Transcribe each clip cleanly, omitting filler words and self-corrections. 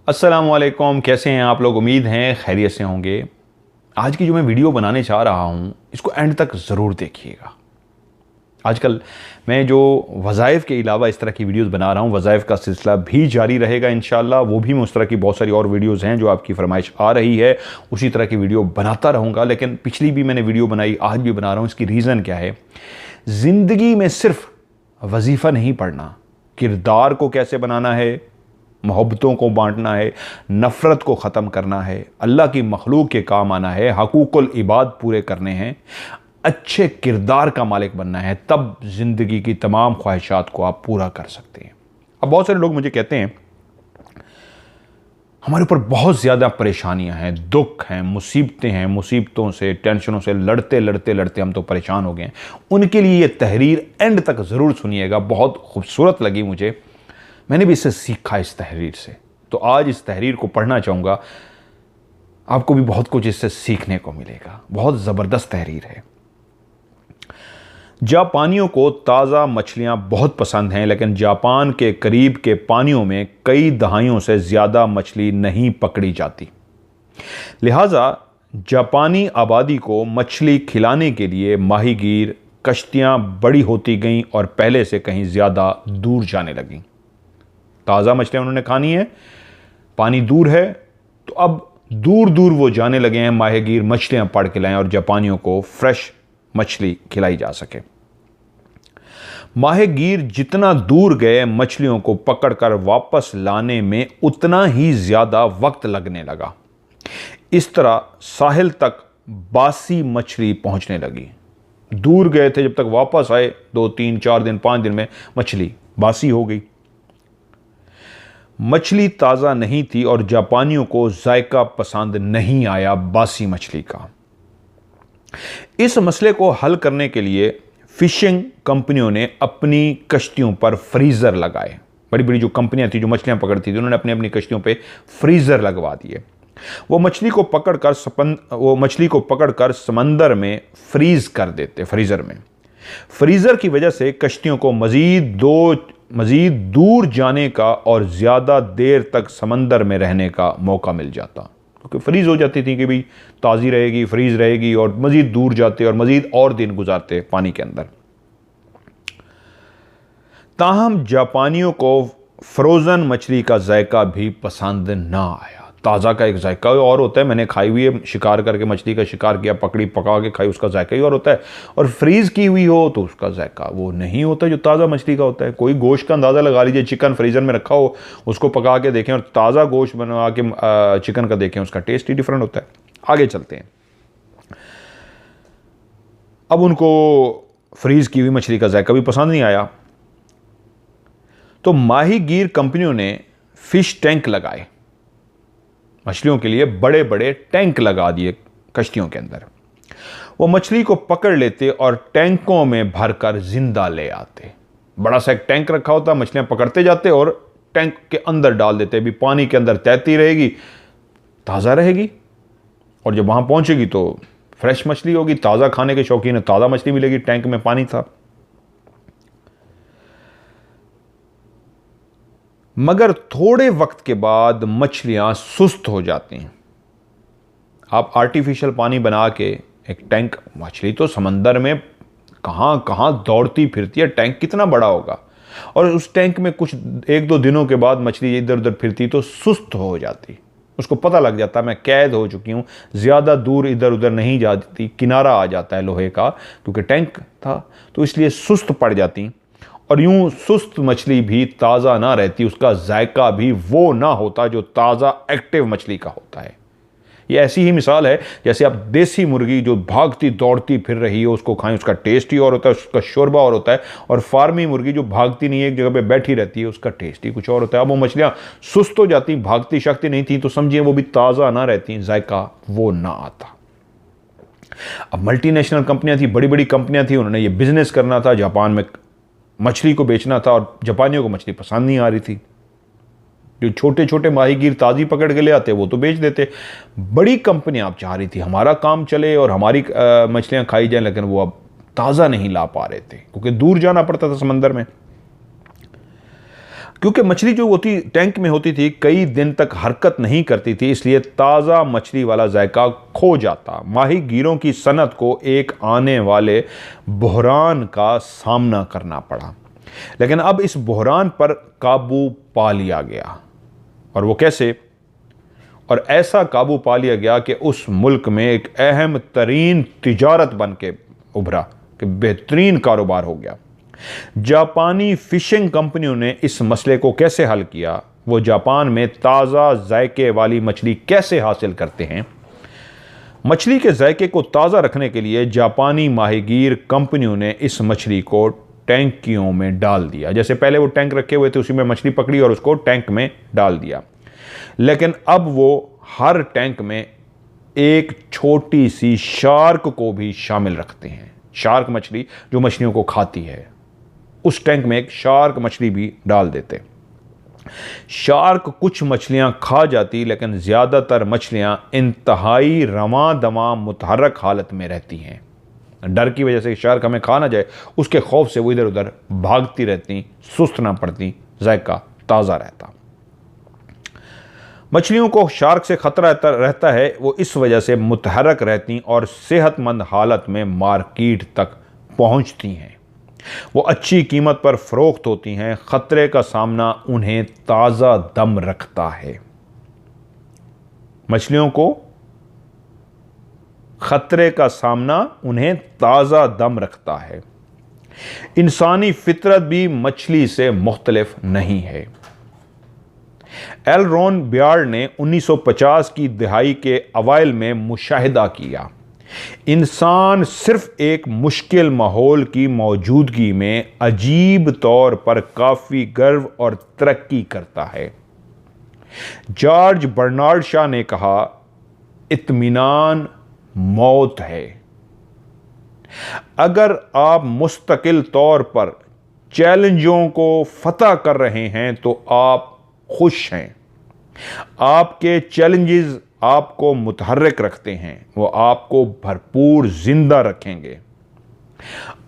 अस्सलामुअलैकुम, कैसे हैं आप लोग। उम्मीद हैं खैरियत से होंगे। आज की जो मैं वीडियो बनाने चाह रहा हूं, इसको एंड तक ज़रूर देखिएगा। आजकल मैं जो वज़ाइफ के अलावा इस तरह की वीडियोस बना रहा हूं, वज़ाइफ का सिलसिला भी जारी रहेगा इंशाअल्लाह। वो भी मैं उस तरह की बहुत सारी और वीडियोस हैं जो आपकी फरमाइश आ रही है, उसी तरह की वीडियो बनाता रहूँगा। लेकिन पिछली भी मैंने वीडियो बनाई, आज भी बना रहा हूँ। इसकी रीज़न क्या है? ज़िंदगी में सिर्फ वजीफ़ा नहीं पढ़ना, किरदार को कैसे बनाना है, मोहब्बतों को बांटना है, नफ़रत को ख़त्म करना है, अल्लाह की मखलूक के काम आना है, हकूक़ुल इबाद पूरे करने हैं, अच्छे किरदार का मालिक बनना है, तब ज़िंदगी की तमाम ख्वाहिशात को आप पूरा कर सकते हैं। अब बहुत सारे लोग मुझे कहते हैं हमारे ऊपर बहुत ज़्यादा परेशानियां हैं, दुख हैं, मुसीबतें हैं, मुसीबतों से, टेंशनों से लड़ते लड़ते लड़ते हम तो परेशान हो गए हैं। उनके लिए ये तहरीर एंड तक ज़रूर सुनिएगा, बहुत खूबसूरत लगी मुझे। मैंने भी इससे सीखा, इस तहरीर से। तो आज इस तहरीर को पढ़ना चाहूँगा, आपको भी बहुत कुछ इससे सीखने को मिलेगा। बहुत ज़बरदस्त तहरीर है। जापानियों को ताज़ा मछलियाँ बहुत पसंद हैं, लेकिन जापान के करीब के पानियों में कई दहाइयों से ज़्यादा मछली नहीं पकड़ी जाती। लिहाजा जापानी आबादी को मछली खिलाने के लिए माहीगीर कश्तियाँ बड़ी होती गईं और पहले से कहीं ज़्यादा दूर जाने लगीं। ताज़ा मछलियाँ उन्होंने खानी है, पानी दूर है, तो अब दूर दूर वो जाने लगे हैं माहीगीर मछलियाँ पकड़ के लाएं और जापानियों को फ्रेश मछली खिलाई जा सके। माहीगीर जितना दूर गए, मछलियों को पकड़कर वापस लाने में उतना ही ज़्यादा वक्त लगने लगा। इस तरह साहिल तक बासी मछली पहुंचने लगी। दूर गए थे, जब तक वापस आए 2, 3, 4 दिन, 5 दिन में मछली बासी हो गई। मछली ताज़ा नहीं थी और जापानियों को जायका पसंद नहीं आया बासी मछली का। इस मसले को हल करने के लिए फिशिंग कंपनियों ने अपनी कश्तियों पर फ्रीज़र लगाए। बड़ी बड़ी जो कंपनियां थी जो मछलियां पकड़ती थी, उन्होंने अपनी अपनी कश्तियों पे फ्रीज़र लगवा दिए। वो मछली को पकड़कर समंदर में फ्रीज़ कर देते, फ्रीज़र में। फ्रीज़र की वजह से कश्तियों को मज़ीद दूर जाने का और ज़्यादा देर तक समंदर में रहने का मौका मिल जाता, क्योंकि फ्रीज़ हो जाती थी कि भाई ताज़ी रहेगी, फ्रीज़ रहेगी, और मज़ीद दूर जाते और मज़ीद और दिन गुजारते पानी के अंदर। ताहम जापानियों को फ्रोज़न मछली का जायका भी पसंद ना आया। ताज़ा का एक जायका और होता है, मैंने खाई हुई है, शिकार करके मछली का शिकार किया, पकड़ी, पका के खाई, उसका जायका ही और होता है। और फ्रीज़ की हुई हो तो उसका जायका वो नहीं होता जो ताज़ा मछली का होता है। कोई गोश्त का अंदाज़ा लगा लीजिए, चिकन फ्रीज़र में रखा हो, उसको पका के देखें और ताज़ा गोश्त बनवा के चिकन का देखें, उसका टेस्ट ही डिफरेंट होता है। आगे चलते हैं। अब उनको फ्रीज़ की हुई मछली का जायका भी पसंद नहीं आया, तो माहीगीर कंपनियों ने फिश टैंक लगाए। मछलियों के लिए बड़े बड़े टैंक लगा दिए कश्तियों के अंदर। वो मछली को पकड़ लेते और टैंकों में भरकर जिंदा ले आते। बड़ा सा एक टैंक रखा होता, मछलियां पकड़ते जाते और टैंक के अंदर डाल देते। भी पानी के अंदर तैरती रहेगी, ताज़ा रहेगी, और जब वहां पहुंचेगी तो फ्रेश मछली होगी। ताज़ा खाने के शौकीन है, ताज़ा मछली मिलेगी, टैंक में पानी था। मगर थोड़े वक्त के बाद मछलियां सुस्त हो जाती हैं। आप आर्टिफिशियल पानी बना के एक टैंक, मछली तो समंदर में कहां कहां दौड़ती फिरती है, टैंक कितना बड़ा होगा, और उस टैंक में कुछ 1-2 दिनों के बाद मछली इधर उधर फिरती तो सुस्त हो जाती। उसको पता लग जाता मैं कैद हो चुकी हूं, ज़्यादा दूर इधर उधर नहीं जाती, किनारा आ जाता है लोहे का, क्योंकि टैंक था, तो इसलिए सुस्त पड़ जाती। और यूं सुस्त मछली भी ताज़ा ना रहती, उसका जायका भी वो ना होता जो ताज़ा एक्टिव मछली का होता है। ये ऐसी ही मिसाल है जैसे आप देसी मुर्गी जो भागती दौड़ती फिर रही है उसको खाएं, उसका टेस्ट ही और होता है, उसका शोरबा और होता है। और फार्मी मुर्गी जो भागती नहीं है, एक जगह पे बैठी रहती है, उसका टेस्ट ही कुछ और होता है। अब वो मछलियां सुस्त हो जाती, भागती शक्ति नहीं थी, तो समझिए वो भी ताज़ा ना रहती, जायका वो ना आता। अब मल्टीनेशनल कंपनियां थी, बड़ी बड़ी कंपनियां थी, उन्होंने ये बिजनेस करना था, जापान में मछली को बेचना था, और जापानियों को मछली पसंद नहीं आ रही थी। जो छोटे छोटे माहीगीर ताज़ी पकड़ के ले आते वो तो बेच देते। बड़ी कंपनियां आप चाह रही थी हमारा काम चले और हमारी मछलियां खाई जाएं, लेकिन वो अब ताज़ा नहीं ला पा रहे थे, क्योंकि दूर जाना पड़ता था समंदर में। क्योंकि मछली जो होती टैंक में होती थी कई दिन तक हरकत नहीं करती थी, इसलिए ताज़ा मछली वाला जायका खो जाता। माहीगीरों की सनत को एक आने वाले बहरान का सामना करना पड़ा, लेकिन अब इस बहरान पर काबू पा लिया गया। और वो कैसे? और ऐसा काबू पा लिया गया कि उस मुल्क में एक अहम तरीन तिजारत बन के उभरा, कि बेहतरीन कारोबार हो गया। जापानी फिशिंग कंपनियों ने इस मसले को कैसे हल किया, वो जापान में ताज़ा जायके वाली मछली कैसे हासिल करते हैं। मछली के जायके को ताज़ा रखने के लिए जापानी माहीगीर कंपनियों ने इस मछली को टैंकियों में डाल दिया। जैसे पहले वो टैंक रखे हुए थे, उसी में मछली पकड़ी और उसको टैंक में डाल दिया, लेकिन अब वो हर टैंक में एक छोटी सी शार्क को भी शामिल रखते हैं। शार्क मछली जो मछलियों को खाती है, उस टैंक में एक शार्क मछली भी डाल देते। शार्क कुछ मछलियां खा जाती, लेकिन ज्यादातर मछलियां इंतहाई रवां दवा मुतहरक हालत में रहती हैं। डर की वजह से शार्क हमें खा ना जाए, उसके खौफ से वो इधर उधर भागती रहती, सुस्त ना पड़ती, जायका ताज़ा रहता। मछलियों को शार्क से खतरा रहता है, वो इस वजह से मुतहरक रहती और सेहतमंद हालत में मार्केट तक पहुंचती हैं। वो अच्छी कीमत पर फरोख्त होती हैं। खतरे का सामना उन्हें ताज़ा दम रखता है। मछलियों को खतरे का सामना उन्हें ताज़ा दम रखता है। इंसानी फितरत भी मछली से मुख्तलिफ नहीं है। एल रॉन ब्यार्ड ने 1950 की दहाई के अवाइल में मुशाहिदा किया, इंसान सिर्फ एक मुश्किल माहौल की मौजूदगी में अजीब तौर पर काफ़ी गर्व और तरक्की करता है। जॉर्ज बर्नार्ड शॉ ने कहा, इत्मीनान मौत है। अगर आप मुस्तकिल तौर पर चैलेंजों को फतह कर रहे हैं तो आप खुश हैं। आपके चैलेंजेस आपको मुतहर्रिक रखते हैं, वो आपको भरपूर जिंदा रखेंगे।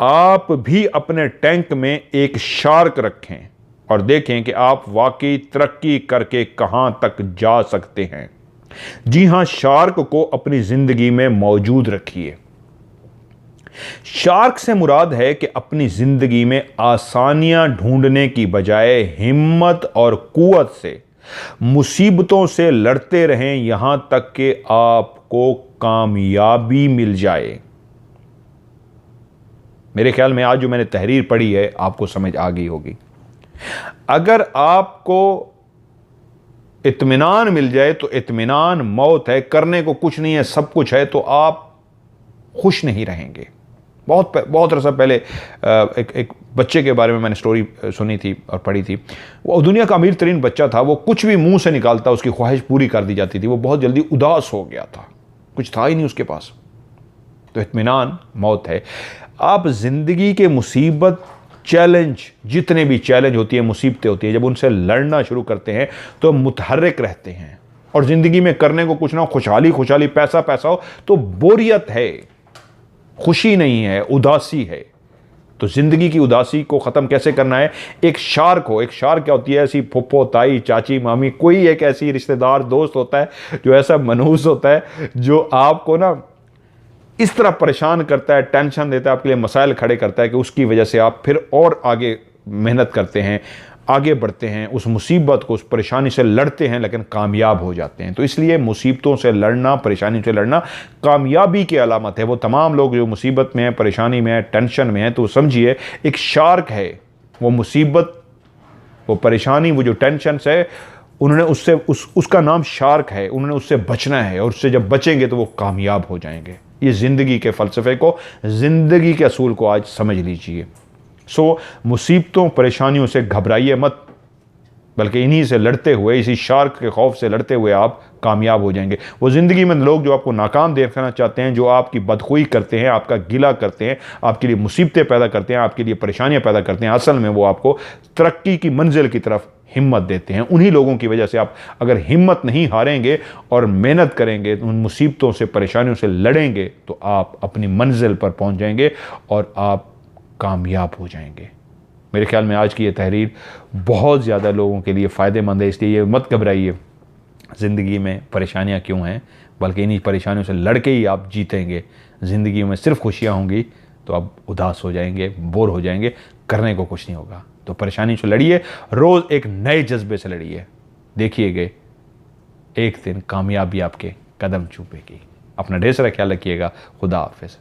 आप भी अपने टैंक में एक शार्क रखें और देखें कि आप वाकई तरक्की करके कहां तक जा सकते हैं। जी हां, शार्क को अपनी जिंदगी में मौजूद रखिए। शार्क से मुराद है कि अपनी जिंदगी में आसानियां ढूंढने की बजाय हिम्मत और कुव्वत से मुसीबतों से लड़ते रहें, यहां तक कि आपको कामयाबी मिल जाए। मेरे ख्याल में आज जो मैंने तहरीर पढ़ी है आपको समझ आ गई होगी। अगर आपको इत्मीनान मिल जाए तो इत्मीनान मौत है, करने को कुछ नहीं है, सब कुछ है, तो आप खुश नहीं रहेंगे। बहुत अरसा पहले एक बच्चे के बारे में मैंने स्टोरी सुनी थी और पढ़ी थी। वो दुनिया का अमीर तरीन बच्चा था। वो कुछ भी मुंह से निकालता उसकी ख्वाहिश पूरी कर दी जाती थी। वो बहुत जल्दी उदास हो गया था, कुछ था ही नहीं उसके पास। तो इत्मीनान मौत है। आप जिंदगी के मुसीबत, चैलेंज, जितने भी चैलेंज होती है, मुसीबतें होती है, जब उनसे लड़ना शुरू करते हैं तो मुतहर्रिक रहते हैं। और जिंदगी में करने को कुछ ना हो, खुशहाली खुशहाली, पैसा पैसा हो, तो बोरियत है, खुशी नहीं है, उदासी है। तो जिंदगी की उदासी को ख़त्म कैसे करना है? एक शार्क हो। एक शार्क क्या होती है? ऐसी फुप्पो, ताई, चाची, मामी, कोई एक ऐसी रिश्तेदार, दोस्त होता है जो ऐसा मनहूस होता है, जो आपको ना इस तरह परेशान करता है, टेंशन देता है, आपके लिए मसाइल खड़े करता है कि उसकी वजह से आप फिर और आगे मेहनत करते हैं, आगे बढ़ते हैं, उस मुसीबत को, उस परेशानी से लड़ते हैं, लेकिन कामयाब हो जाते हैं। तो इसलिए मुसीबतों से लड़ना, परेशानी से लड़ना कामयाबी की अलामत है। वो तमाम लोग जो मुसीबत में हैं, परेशानी में हैं, टेंशन में हैं, तो समझिए एक शार्क है। वो मुसीबत, वो परेशानी, वो जो टेंशन है, उन्होंने उससे उसका नाम शार्क है। उन्होंने उससे बचना है और उससे जब बचेंगे तो वो कामयाब हो जाएंगे। ये ज़िंदगी के फ़लसफ़े को, ज़िंदगी के असूल को आज समझ लीजिए। मुसीबतों, परेशानियों से घबराइए मत, बल्कि इन्हीं से लड़ते हुए, इसी शार्क के खौफ से लड़ते हुए आप कामयाब हो जाएंगे। वो ज़िंदगी में लोग जो आपको नाकाम देखना चाहते हैं, जो आपकी बदखुई करते हैं, आपका गिला करते हैं, आपके लिए मुसीबतें पैदा करते हैं, आपके लिए परेशानियां पैदा करते हैं, असल में वो आपको तरक्की की मंजिल की तरफ हिम्मत देते हैं। उन्हीं लोगों की वजह से आप अगर हिम्मत नहीं हारेंगे और मेहनत करेंगे, उन मुसीबतों से, परेशानियों से लड़ेंगे, तो आप अपनी मंजिल पर पहुंच जाएंगे और आप कामयाब हो जाएंगे। मेरे ख्याल में आज की ये तहरीर बहुत ज़्यादा लोगों के लिए फ़ायदेमंद है, इसलिए ये मत घबराइए। ज़िंदगी में परेशानियाँ क्यों हैं, बल्कि इन्हीं परेशानियों से लड़ के ही आप जीतेंगे। ज़िंदगी में सिर्फ खुशियाँ होंगी तो आप उदास हो जाएंगे, बोर हो जाएंगे, करने को कुछ नहीं होगा। तो परेशानी से लड़िए, रोज़ एक नए जज्बे से लड़िए, देखिएगा एक दिन कामयाबी आपके कदम चूमेगी। अपना ढेर सारा ख्याल रखिएगा। खुदा हाफिज़।